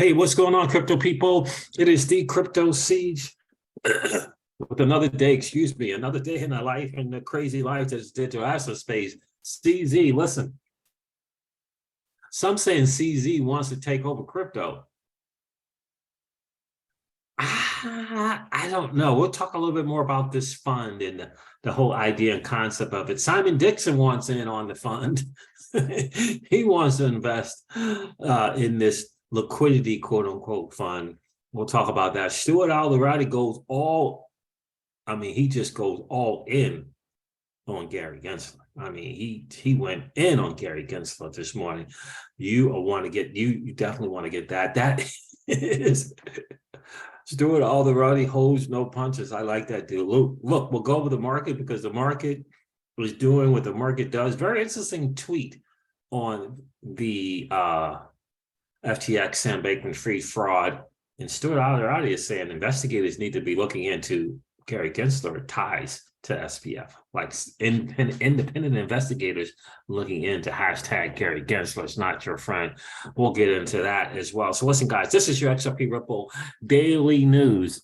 Hey, what's going on, crypto people? It is the Crypto Siege with another day, another day in the life and the crazy life that's digital asset space. CZ, listen, some saying CZ wants to take over crypto. I don't know. We'll talk a little bit more about this fund and the whole idea and concept of it. Simon Dixon wants in on the fund. He wants to invest in this liquidity, quote unquote, fund. We'll talk about that. Stuart Alderati he just goes all in on Gary Gensler. I mean, he went in on Gary Gensler this morning. You definitely want to get that. That is Stuart Alderati holds no punches. I like that deal. Look, we'll go over the market because the market was doing what the market does. Very interesting tweet on the FTX Sam Bankman-Fried fraud. And Stuart Alderati is saying investigators need to be looking into Gary Gensler ties to SBF, like independent investigators looking into hashtag Gary Gensler's not your friend. We'll get into that as well. So listen, guys, this is your XRP Ripple Daily News.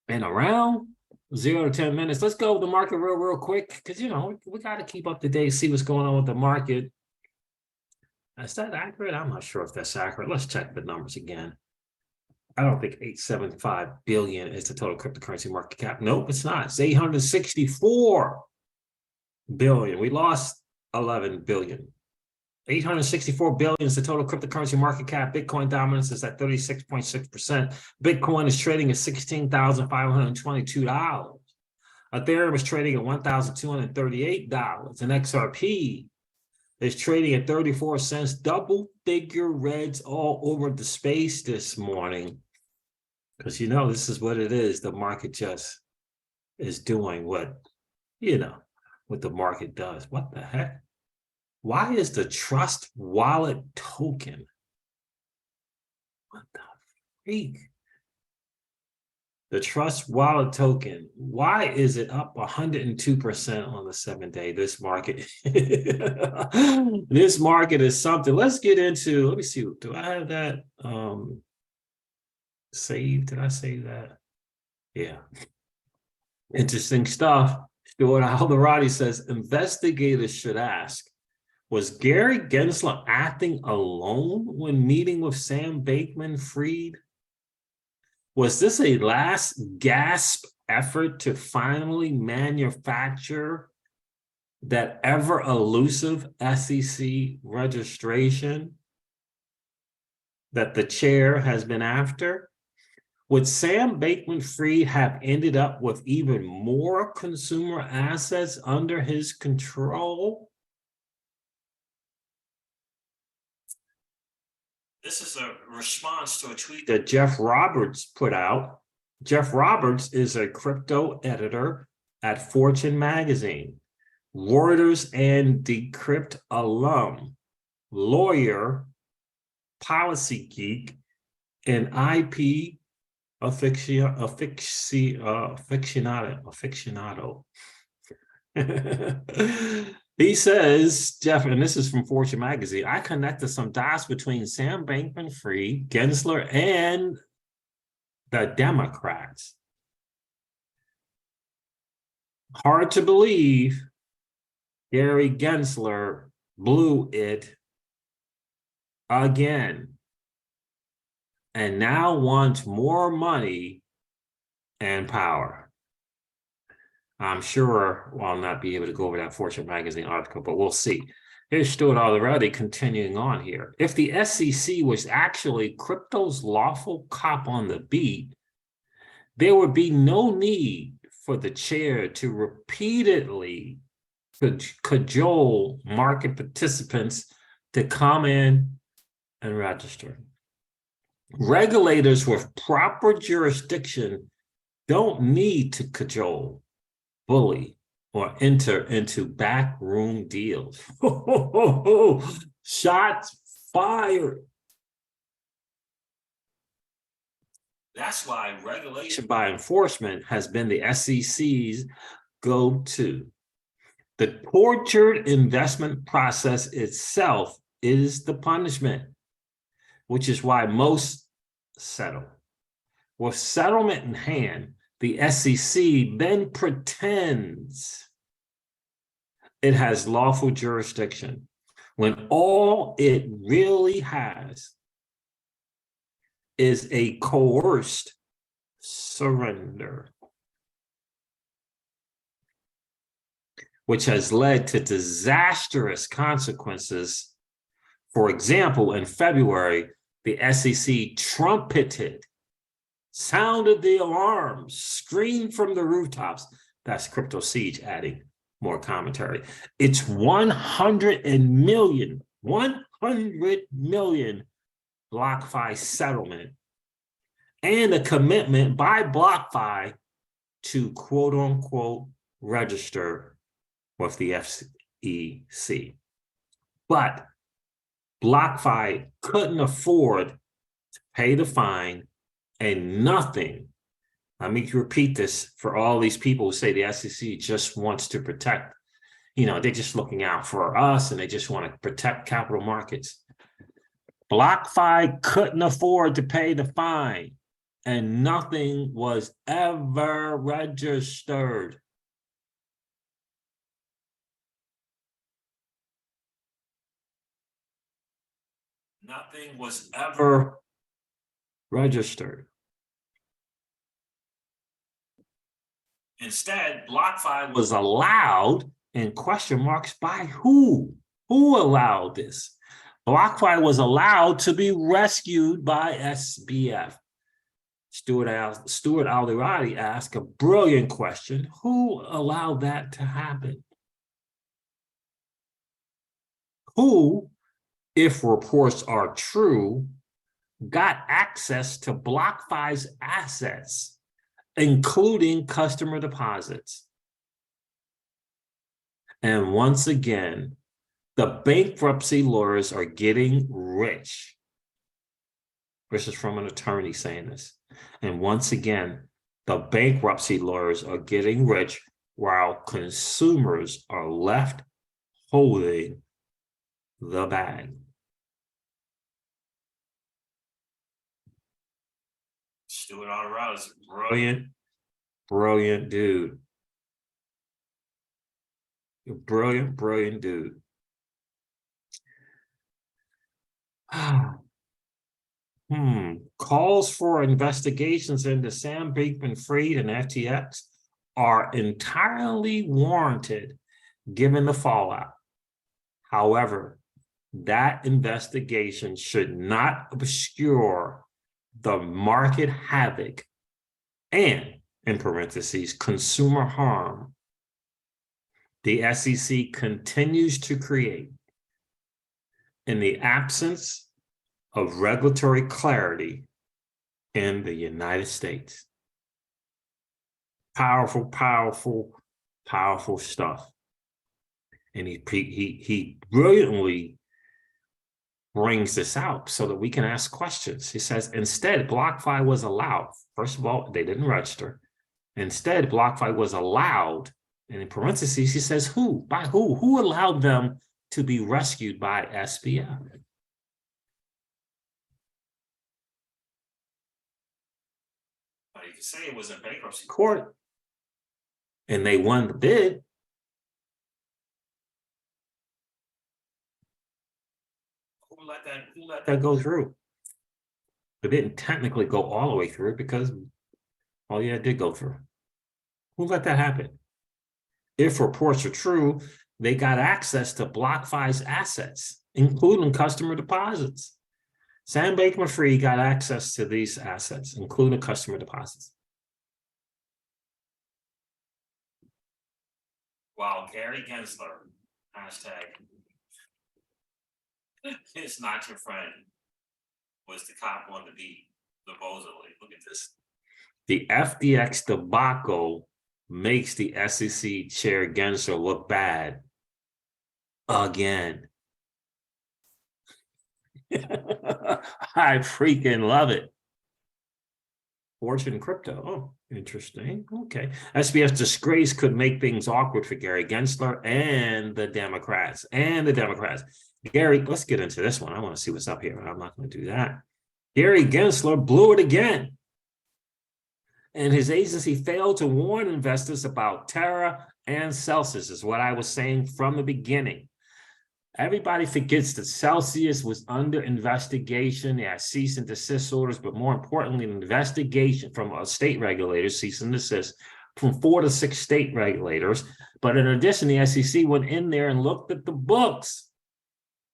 And around 0 to 10 minutes, let's go with the market real quick, because, we got to keep up to date, see what's going on with the market. Is that accurate? I'm not sure if that's accurate. Let's check the numbers again. I don't think 875 billion is the total cryptocurrency market cap. Nope, it's not. It's 864 billion. We lost 11 billion. 864 billion is the total cryptocurrency market cap. Bitcoin dominance is at 36.6%. Bitcoin is trading at $16,522. Ethereum is trading at $1,238. And XRP is trading at 34 cents, double figure reds all over the space this morning. Because this is what it is. The market just is doing what the market does. What the heck? Why is the Trust Wallet token? What the freak? The Trust Wallet token, why is it up 102% on the 7-day? This market, this market is something. Let's get into, let me see, do I have that saved? Did I save that? Yeah. Interesting stuff. Stuart Alderati says, investigators should ask, was Gary Gensler acting alone when meeting with Sam Bankman-Fried? Was this a last gasp effort to finally manufacture that ever elusive SEC registration that the chair has been after? Would Sam Bankman-Fried have ended up with even more consumer assets under his control? This is a response to a tweet that Jeff Roberts put out. Jeff Roberts is a crypto editor at Fortune magazine, Reuters and Decrypt alum, lawyer, policy geek, and IP aficionado. He says, Jeff, and this is from Fortune magazine, I connected some dots between Sam Bankman-Fried, Gensler, and the Democrats. Hard to believe Gary Gensler blew it again and now wants more money and power. I'm sure I'll not be able to go over that Fortune magazine article, but we'll see. Here's Stuart Alderati continuing on here. If the SEC was actually crypto's lawful cop on the beat, there would be no need for the chair to repeatedly cajole market participants to come in and register. Regulators with proper jurisdiction don't need to cajole, bully, or enter into backroom deals. Shots fired. That's why regulation by enforcement has been the SEC's go-to. The tortured investment process itself is the punishment, which is why most settle. With settlement in hand, the SEC then pretends it has lawful jurisdiction when all it really has is a coerced surrender, which has led to disastrous consequences. For example, in February, the SEC trumpeted, sounded the alarms, screamed from the rooftops. That's Crypto Siege adding more commentary. It's 100 million BlockFi settlement and a commitment by BlockFi to quote unquote register with the FEC. But BlockFi couldn't afford to pay the fine, and nothing. Let me repeat this for all these people who say the SEC just wants to protect, they're just looking out for us and they just want to protect capital markets. BlockFi couldn't afford to pay the fine, and nothing was ever registered. Nothing was ever registered. Instead, BlockFi was allowed, in question marks, by who? Who allowed this? BlockFi was allowed to be rescued by SBF. Stuart Aldirati asked a brilliant question. Who allowed that to happen? Who, if reports are true, got access to BlockFi's assets, including customer deposits? And once again, the bankruptcy lawyers are getting rich. This is from an attorney saying this. And once again, the bankruptcy lawyers are getting rich while consumers are left holding the bag. Stuart Aldirati is a brilliant dude. A brilliant dude. Calls for investigations into Sam Bankman-Fried and FTX are entirely warranted given the fallout. However, that investigation should not obscure the market havoc and, in parentheses, consumer harm the SEC continues to create in the absence of regulatory clarity in the United States. Powerful stuff. And he brilliantly brings this out so that we can ask questions. He says, instead, BlockFi was allowed. First of all, they didn't register. Instead, BlockFi was allowed, and in parentheses, he says, who? By who? Who allowed them to be rescued by SBF? Well, you can say it was in bankruptcy court, and they won the bid. Who let that go through? It didn't technically go all the way through because, oh yeah, it did go through. Who let that happen? If reports are true, they got access to BlockFi's assets, including customer deposits. Sam Bankman-Fried got access to these assets, including customer deposits. While Gary Gensler, hashtag, it's not your friend, was the cop on the beat, supposedly. Look at this. The FTX debacle makes the SEC chair Gensler look bad again. I freaking love it. Fortune crypto. Oh, interesting. Okay. SBF's disgrace could make things awkward for Gary Gensler and the Democrats. Gary, let's get into this one. I want to see what's up here. I'm not going to do that. Gary Gensler blew it again. And his agency failed to warn investors about Terra and Celsius, is what I was saying from the beginning. Everybody forgets that Celsius was under investigation. They had cease and desist orders, but more importantly, an investigation from state regulators, cease and desist, from 4 to 6 state regulators. But in addition, the SEC went in there and looked at the books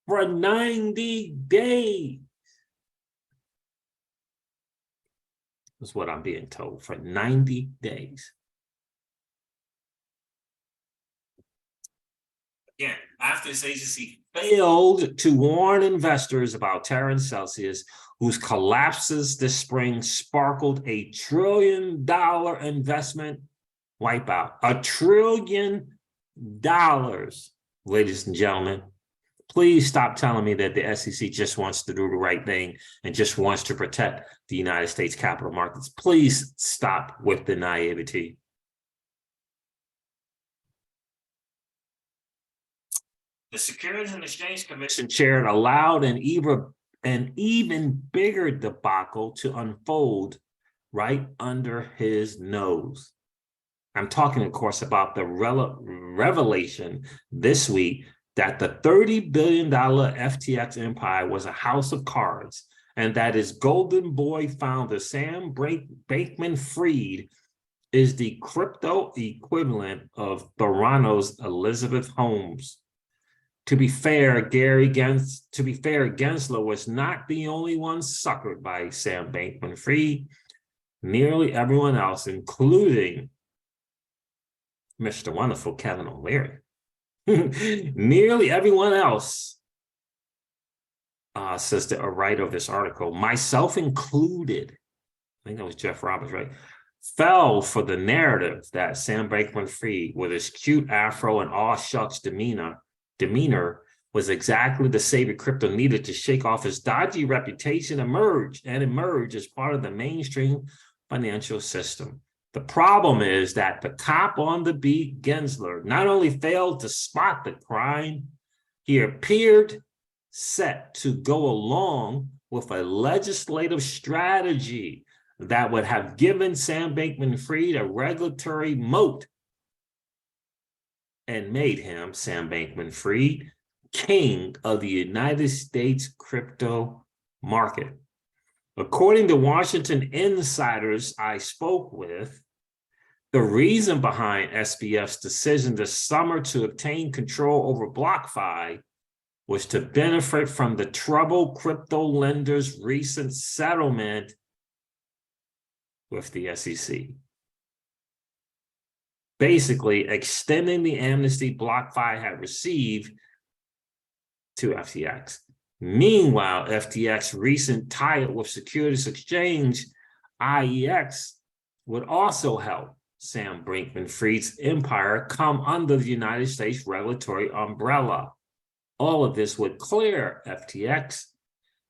for 90 days. Is what I'm being told, for 90 days. Again, after this agency failed to warn investors about Terra and Celsius, whose collapses this spring sparkled a $1 trillion investment wipeout. $1 trillion, ladies and gentlemen. Please stop telling me that the SEC just wants to do the right thing and just wants to protect the United States capital markets. Please stop with the naivety. The Securities and Exchange Commission chair allowed an even bigger debacle to unfold right under his nose. I'm talking, of course, about the revelation this week that the $30 billion FTX empire was a house of cards, and that his golden boy founder, Sam Bankman-Fried, is the crypto equivalent of Toronto's Elizabeth Holmes. To be fair, Gensler was not the only one suckered by Sam Bankman-Fried. Nearly everyone else, including Mr. Wonderful Kevin O'Leary, nearly everyone else, says the writer of this article, myself included, I think that was Jeff Roberts, right, fell for the narrative that Sam Bankman-Fried, with his cute afro and aw shucks demeanor, was exactly the savior crypto needed to shake off his dodgy reputation, emerge as part of the mainstream financial system. The problem is that the cop on the beat, Gensler, not only failed to spot the crime, he appeared set to go along with a legislative strategy that would have given Sam Bankman-Fried a regulatory moat and made him, Sam Bankman-Fried, king of the United States crypto market. According to Washington insiders I spoke with, the reason behind SBF's decision this summer to obtain control over BlockFi was to benefit from the troubled crypto lender's recent settlement with the SEC. Basically extending the amnesty BlockFi had received to FTX. Meanwhile, FTX's recent tie-up with Securities Exchange, IEX, would also help Sam Bankman-Fried's empire come under the United States regulatory umbrella. All of this would clear FTX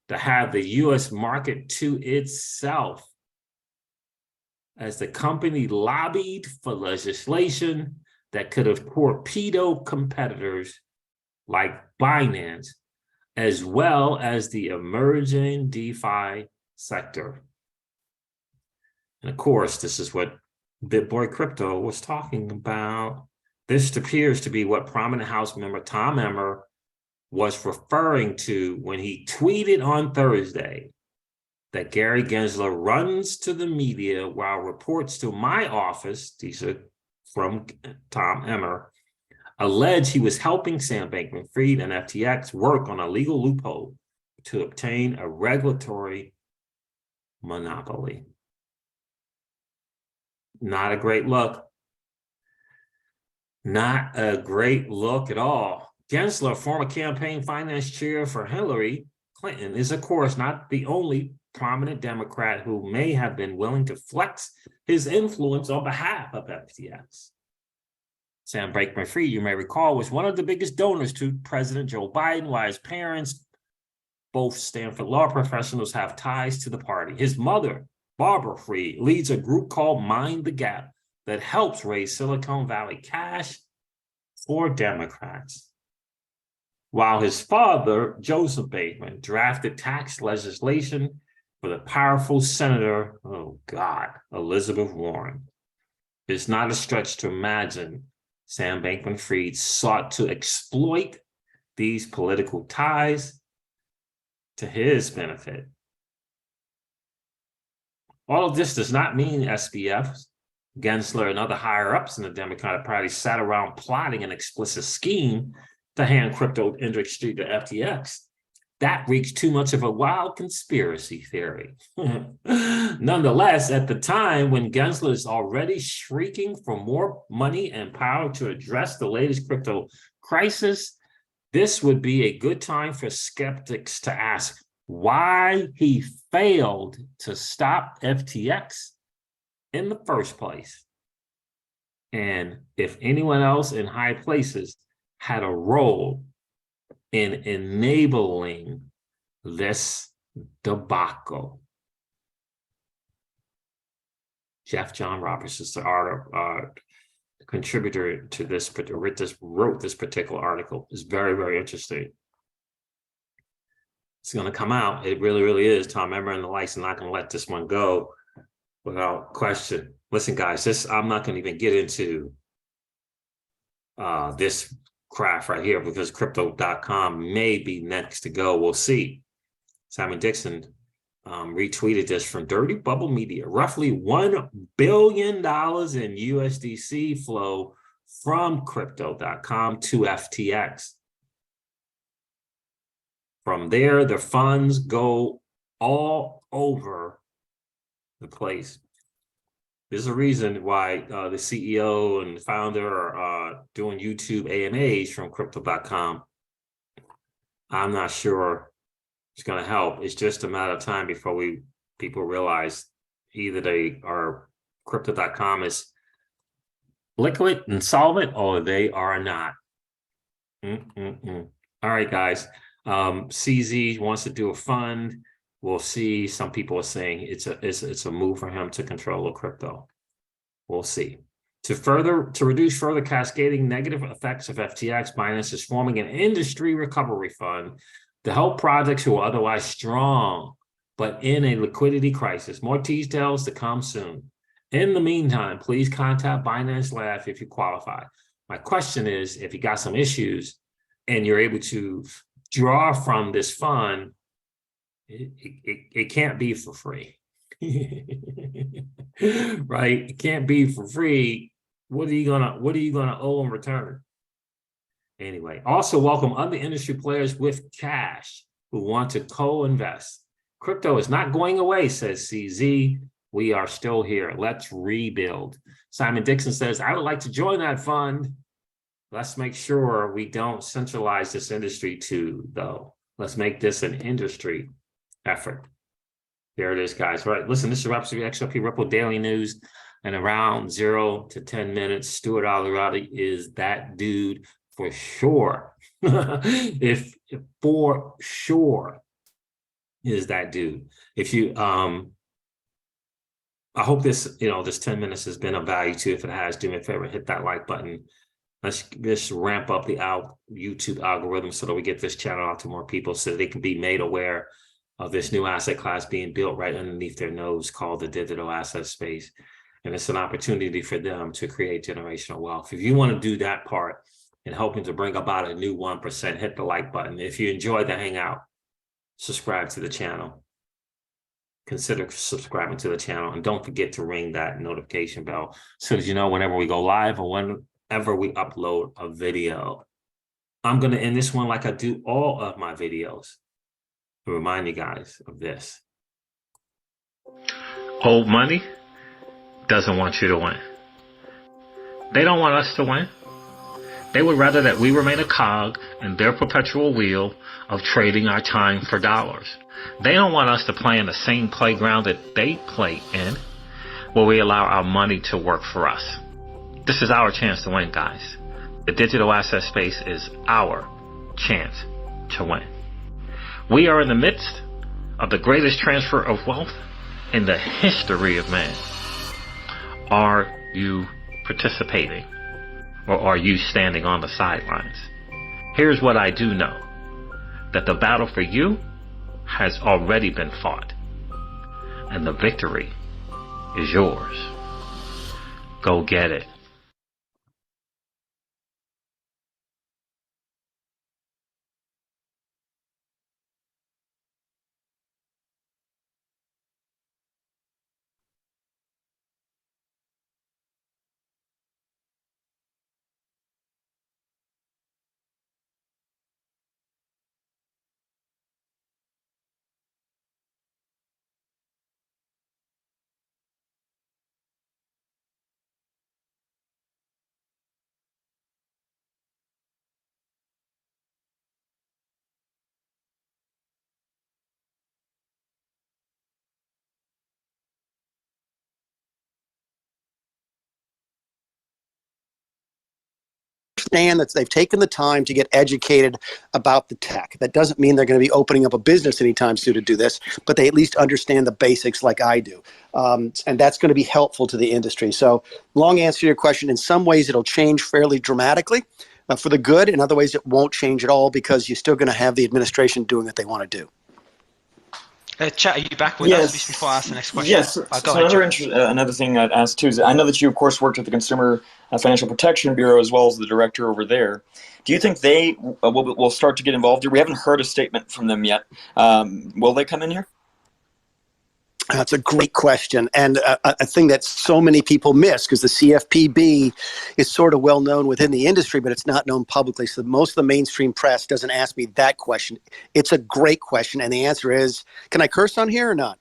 to have the U.S. market to itself, as the company lobbied for legislation that could have torpedoed competitors like Binance, as well as the emerging DeFi sector. And of course, this is what BitBoy Crypto was talking about. This appears to be what prominent House member Tom Emmer was referring to when he tweeted on Thursday that Gary Gensler runs to the media while reports to my office, these are from Tom Emmer, allege he was helping Sam Bankman-Fried and FTX work on a legal loophole to obtain a regulatory monopoly. Not a great look. Not a great look at all. Gensler, former campaign finance chair for Hillary Clinton, is of course not the only prominent Democrat who may have been willing to flex his influence on behalf of FTX. Sam Bankman-Fried, you may recall, was one of the biggest donors to President Joe Biden, while his parents, both Stanford law professionals, have ties to the party. His mother, Barbara Fried, leads a group called Mind the Gap that helps raise Silicon Valley cash for Democrats. While his father, Joseph Bateman, drafted tax legislation for the powerful Senator, oh God, Elizabeth Warren. It's not a stretch to imagine Sam Bankman-Fried sought to exploit these political ties to his benefit. All of this does not mean SBF, Gensler, and other higher-ups in the Democratic Party sat around plotting an explicit scheme to hand crypto industry to FTX. That reached too much of a wild conspiracy theory. Nonetheless, at the time when Gensler is already shrieking for more money and power to address the latest crypto crisis, this would be a good time for skeptics to ask why he failed to stop FTX in the first place, and if anyone else in high places had a role in enabling this debacle. Jeff John Roberts is the contributor to this, wrote this particular article. It's very, very interesting. It's going to come out. It really, really is. Tom Emmer and the likes are not going to let this one go without question. Listen, guys, I'm not going to even get into this craft right here because crypto.com may be next to go. We'll see. Simon Dixon retweeted this from Dirty Bubble Media. Roughly $1 billion in USDC flow from crypto.com to FTX. From there, the funds go all over the place. There's a reason why the CEO and the founder are doing YouTube AMAs from crypto.com. I'm not sure it's going to help. It's just a matter of time before people realize either they are crypto.com is liquid and solvent or they are not. All right, guys. CZ wants to do a fund. We'll see. Some people are saying it's a move for him to control the crypto. We'll see. To reduce further cascading negative effects of FTX, Binance is forming an industry recovery fund to help projects who are otherwise strong but in a liquidity crisis. More details to come soon. In the meantime, please contact Binance Lab if you qualify. My question is, if you got some issues and you're able to draw from this fund, it can't be for free. Right? It can't be for free. What are you gonna owe in return? Anyway, also welcome other industry players with cash who want to co-invest. Crypto is not going away, says CZ. We are still here. Let's rebuild. Simon Dixon says, I would like to join that fund. Let's make sure we don't centralize this industry too, though. Let's make this an industry effort. There it is, guys. All right, listen, this is RippleXRP Ripple Daily News. And around 0 to 10 minutes, Stuart Algarati is that dude for sure. if for sure is that dude. If you, I hope this, this 10 minutes has been of value to you. If it has, do me a favor, hit that like button. Let's just ramp up the YouTube algorithm so that we get this channel out to more people so they can be made aware of this new asset class being built right underneath their nose called the digital asset space. And it's an opportunity for them to create generational wealth. If you want to do that part and helping to bring about a new 1%, hit the like button. If you enjoy the hangout, subscribe to the channel. Consider subscribing to the channel. And don't forget to ring that notification bell so that you know whenever we go live or whenever we upload a video. I'm going to end this one like I do all of my videos to remind you guys of this. Old money doesn't want you to win. They don't want us to win. They would rather that we remain a cog in their perpetual wheel of trading our time for dollars. They don't want us to play in the same playground that they play in, where we allow our money to work for us. This is our chance to win, guys. The digital asset space is our chance to win. We are in the midst of the greatest transfer of wealth in the history of man. Are you participating, or are you standing on the sidelines? Here's what I do know, that the battle for you has already been fought. and the victory is yours. Go get it. Understand that they've taken the time to get educated about the tech. That doesn't mean they're going to be opening up a business anytime soon to do this, but they at least understand the basics like I do. And that's going to be helpful to the industry. So long answer to your question, in some ways it'll change fairly dramatically for the good. In other ways, it won't change at all because you're still going to have the administration doing what they want to do. Chat, are you back with us before I ask the next question? Yes. So another thing I'd ask too is I know that you, of course, worked at the Consumer Financial Protection Bureau as well as the director over there. Do you think they will start to get involved here? We haven't heard a statement from them yet. Will they come in here? That's a great question, and a thing that so many people miss because the CFPB is sort of well known within the industry, but it's not known publicly. So most of the mainstream press doesn't ask me that question. It's a great question, and the answer is: can I curse on here or not?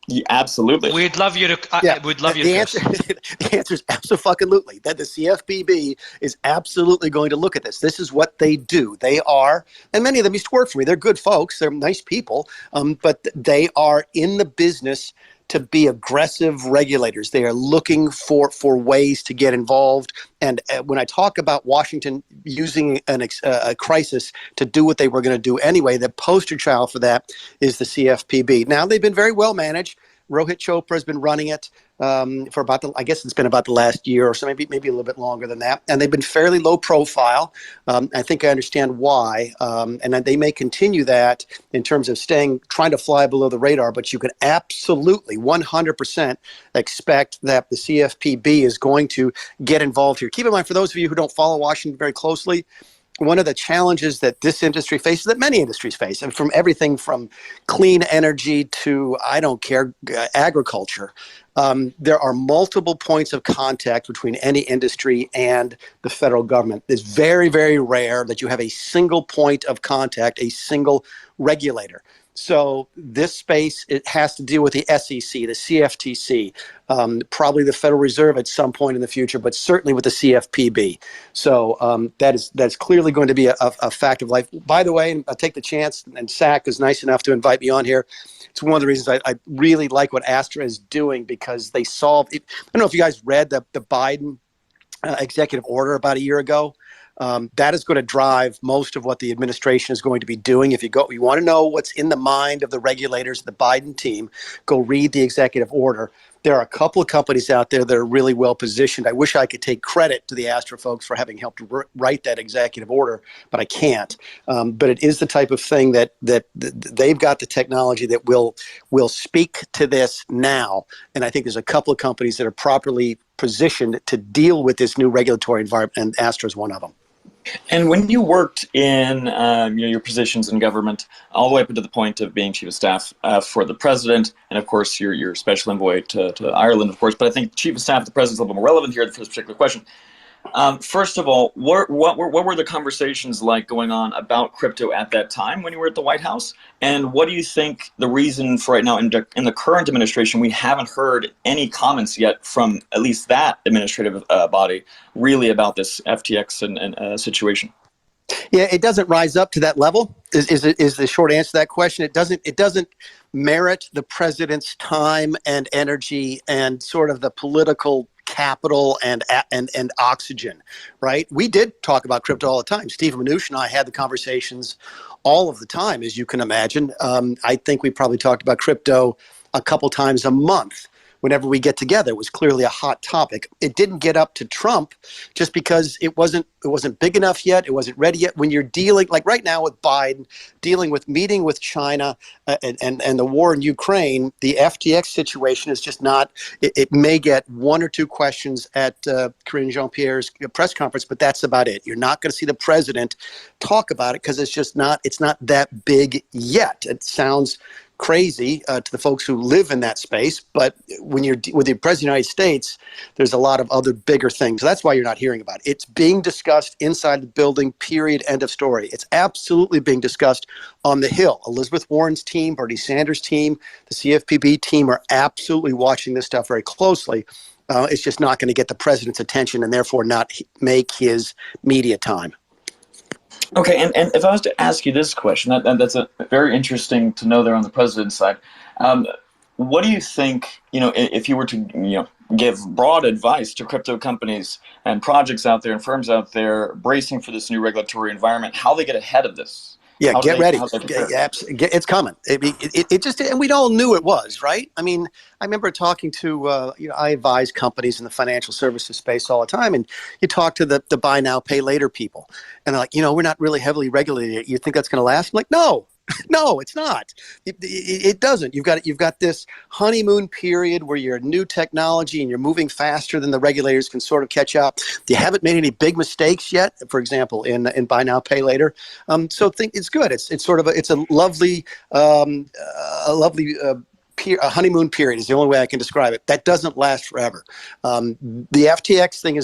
Yeah, absolutely. We'd love you to. We'd love you to curse. The answer is absolutely. That the CFPB is absolutely going to look at this. This is what they do. They are, and many of them used to work for me. They're good folks. They're nice people, but they are in the business to be aggressive regulators. They are looking for ways to get involved. And when I talk about Washington using a crisis to do what they were going to do anyway, the poster child for that is the CFPB. Now, they've been very well managed. Rohit Chopra has been running it for I guess it's been about the last year or so, maybe a little bit longer than that. And they've been fairly low profile. I think I understand why. And they may continue that in terms of trying to fly below the radar, but you can absolutely 100% expect that the CFPB is going to get involved here. Keep in mind, for those of you who don't follow Washington very closely, one of the challenges that this industry faces, that many industries face, and from everything from clean energy to, I don't care, agriculture, there are multiple points of contact between any industry and the federal government. It's very, very rare that you have a single point of contact, a single regulator. So this space, it has to deal with the SEC, the CFTC, probably the Federal Reserve at some point in the future, but certainly with the CFPB. So that's clearly going to be a fact of life. By the way, I'll take the chance, and SAC is nice enough to invite me on here. It's one of the reasons I really like what Astra is doing, because they solved it. I don't know if you guys read the Biden executive order about a year ago. That is going to drive most of what the administration is going to be doing. If you want to know what's in the mind of the regulators, the Biden team, go read the executive order. There are a couple of companies out there that are really well positioned. I wish I could take credit to the Astra folks for having helped write that executive order, but I can't. But it is the type of thing that they've got the technology that will speak to this now. And I think there's a couple of companies that are properly positioned to deal with this new regulatory environment, and Astra is one of them. And when you worked in your positions in government, all the way up to the point of being chief of staff for the president, and of course your special envoy to Ireland, of course, but I think chief of staff to the president is a little bit more relevant here for this particular question. First of all, what were the conversations like going on about crypto at that time when you were at the White House? And what do you think the reason for right now in the current administration, we haven't heard any comments yet from at least that administrative body really about this FTX and situation? Yeah, it doesn't rise up to that level. Is the short answer to that question? It doesn't merit the president's time and energy and sort of the political capital and oxygen, right? We did talk about crypto all the time. Steve Mnuchin and I had the conversations all of the time, as you can imagine. I think we probably talked about crypto a couple times a month whenever we get together. It was clearly a hot topic. It didn't get up to Trump just because it wasn't big enough yet. It wasn't ready yet. When you're dealing, like right now with Biden, dealing with meeting with China and the war in Ukraine, the FTX situation is just not, it may get one or two questions at Karine Jean-Pierre's press conference, but that's about it. You're not going to see the president talk about it because it's not that big yet. It sounds crazy to the folks who live in that space, but when you're with the president of the United States, there's a lot of other bigger things. That's why you're not hearing about it. It's being discussed inside the building, period, end of story. It's absolutely being discussed on the Hill. Elizabeth Warren's team, Bernie Sanders' team, the CFPB team are absolutely watching this stuff very closely. It's just not going to get the president's attention and therefore not make his media time. Okay, and if I was to ask you this question, that's a very interesting to know there on the president's side. What do you think, if you were to, give broad advice to crypto companies and projects out there and firms out there bracing for this new regulatory environment, how they get ahead of this? Yeah, get ready. It's coming. It just, and we all knew it was, right? I mean, I remember talking to, I advise companies in the financial services space all the time, and you talk to the buy now, pay later people, and they're like, we're not really heavily regulated. You think that's going to last? I'm like, no. No, it's not. It doesn't. You've got this honeymoon period where you're new technology and you're moving faster than the regulators can sort of catch up. You haven't made any big mistakes yet, for example, in buy now, pay later. So think it's good. It's sort of a lovely a honeymoon period is the only way I can describe it. That doesn't last forever. The FTX thing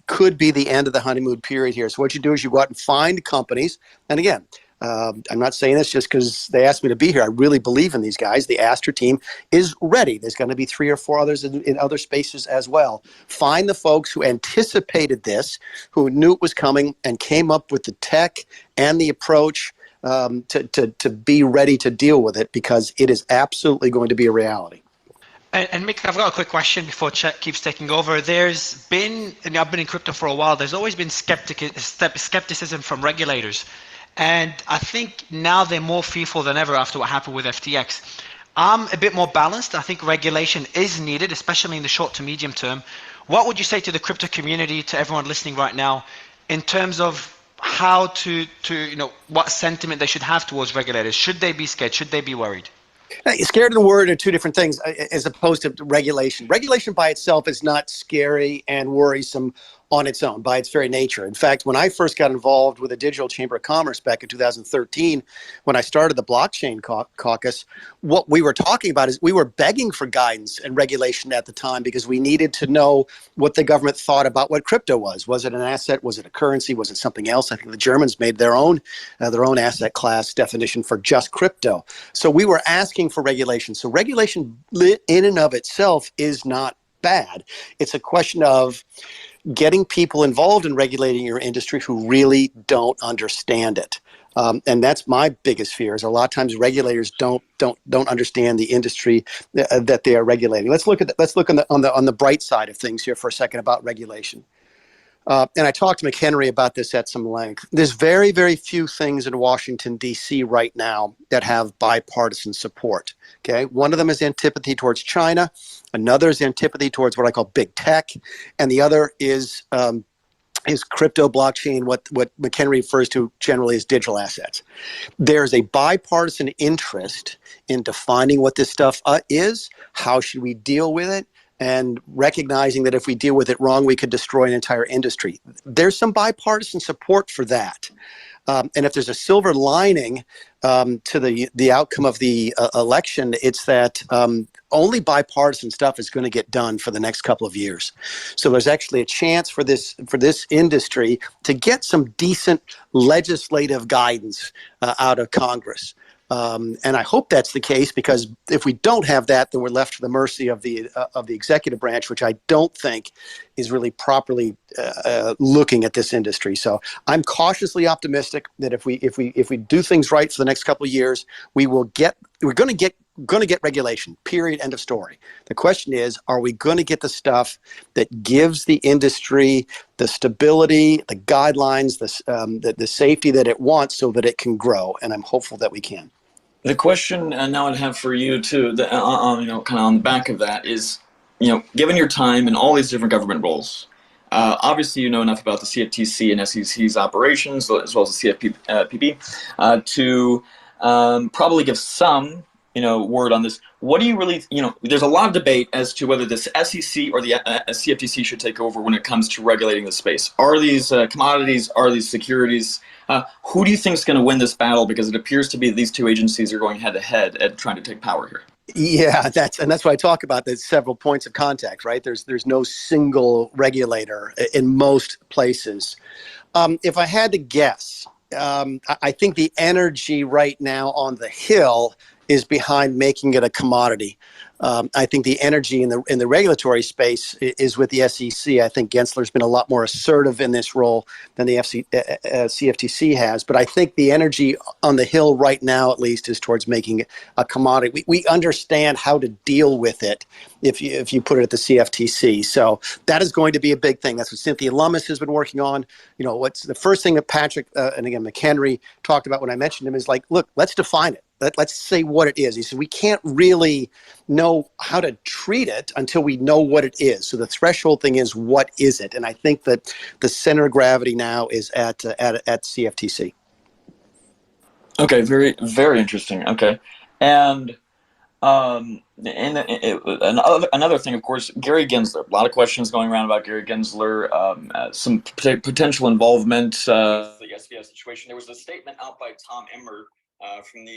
could be the end of the honeymoon period here. So what you do is you go out and find companies, and again, I'm not saying this just because they asked me to be here. I really believe in these guys. The Astra team is ready. There's going to be 3 or 4 others in other spaces as well. Find the folks who anticipated this, who knew it was coming, and came up with the tech and the approach to be ready to deal with it, because it is absolutely going to be a reality. And Mick, I've got a quick question before Chet keeps taking over. There's been, and I've been in crypto for a while, there's always been skepticism from regulators. And I think now they're more fearful than ever after what happened with FTX. I'm a bit more balanced. I think regulation is needed, especially in the short to medium term. What would you say to the crypto community, to everyone listening right now, in terms of how to what sentiment they should have towards regulators? Should they be scared? Should they be worried? Scared and worried are two different things, as opposed to regulation. Regulation by itself is not scary and worrisome on its own, by its very nature. In fact, when I first got involved with the Digital Chamber of Commerce back in 2013, when I started the blockchain caucus, what we were talking about is we were begging for guidance and regulation at the time, because we needed to know what the government thought about what crypto was. Was it an asset? Was it a currency? Was it something else? I think the Germans made their own asset class definition for just crypto. So we were asking for regulation. So regulation in and of itself is not bad. It's a question of getting people involved in regulating your industry who really don't understand it. And that's my biggest fear, is a lot of times regulators don't understand the industry that they are regulating. Let's look on the bright side of things here for a second about regulation. And I talked to McHenry about this at some length. There's very, very few things in Washington, D.C. right now that have bipartisan support. Okay, one of them is antipathy towards China. Another is antipathy towards what I call big tech. And the other is crypto, blockchain, what McHenry refers to generally as digital assets. There's a bipartisan interest in defining what this stuff is, how should we deal with it, and recognizing that if we deal with it wrong, we could destroy an entire industry. There's some bipartisan support for that. And if there's a silver lining to the outcome of the election, it's that only bipartisan stuff is going to get done for the next couple of years. So there's actually a chance for this industry to get some decent legislative guidance out of Congress. And I hope that's the case, because if we don't have that, then we're left to the mercy of the executive branch, which I don't think is really properly looking at this industry. So I'm cautiously optimistic that if we do things right for the next couple of years, we're going to get regulation, period, end of story. The question is, are we going to get the stuff that gives the industry the stability, the guidelines, the safety that it wants, so that it can grow? And I'm hopeful that we can. The question now I'd have for you too, kind of on the back of that, is given your time in all these different government roles, obviously you know enough about the CFTC and SEC's operations, as well as the CFPB, to probably give some word on this. What do you really, there's a lot of debate as to whether this SEC or the CFTC should take over when it comes to regulating the space. Are these commodities? Are these securities? Who do you think is going to win this battle? Because it appears to be that these two agencies are going head to head at trying to take power here. Yeah, that's why I talk about the several points of contact, right? There's no single regulator in most places. If I had to guess, I think the energy right now on the Hill is behind making it a commodity. I think the energy in the regulatory space is with the SEC. I think Gensler's been a lot more assertive in this role than the CFTC has. But I think the energy on the Hill right now, at least, is towards making it a commodity. We understand how to deal with it if you put it at the CFTC. So that is going to be a big thing. That's what Cynthia Lummis has been working on. What's the first thing that Patrick and again McHenry talked about when I mentioned him is like, look, let's define it. Let's say what it is. He said, we can't really know how to treat it until we know what it is. So the threshold thing is, what is it? And I think that the center of gravity now is at CFTC. Okay, very, very interesting. Okay. And another thing, of course, Gary Gensler. A lot of questions going around about Gary Gensler, some potential involvement, the SBF situation. There was a statement out by Tom Emmer from the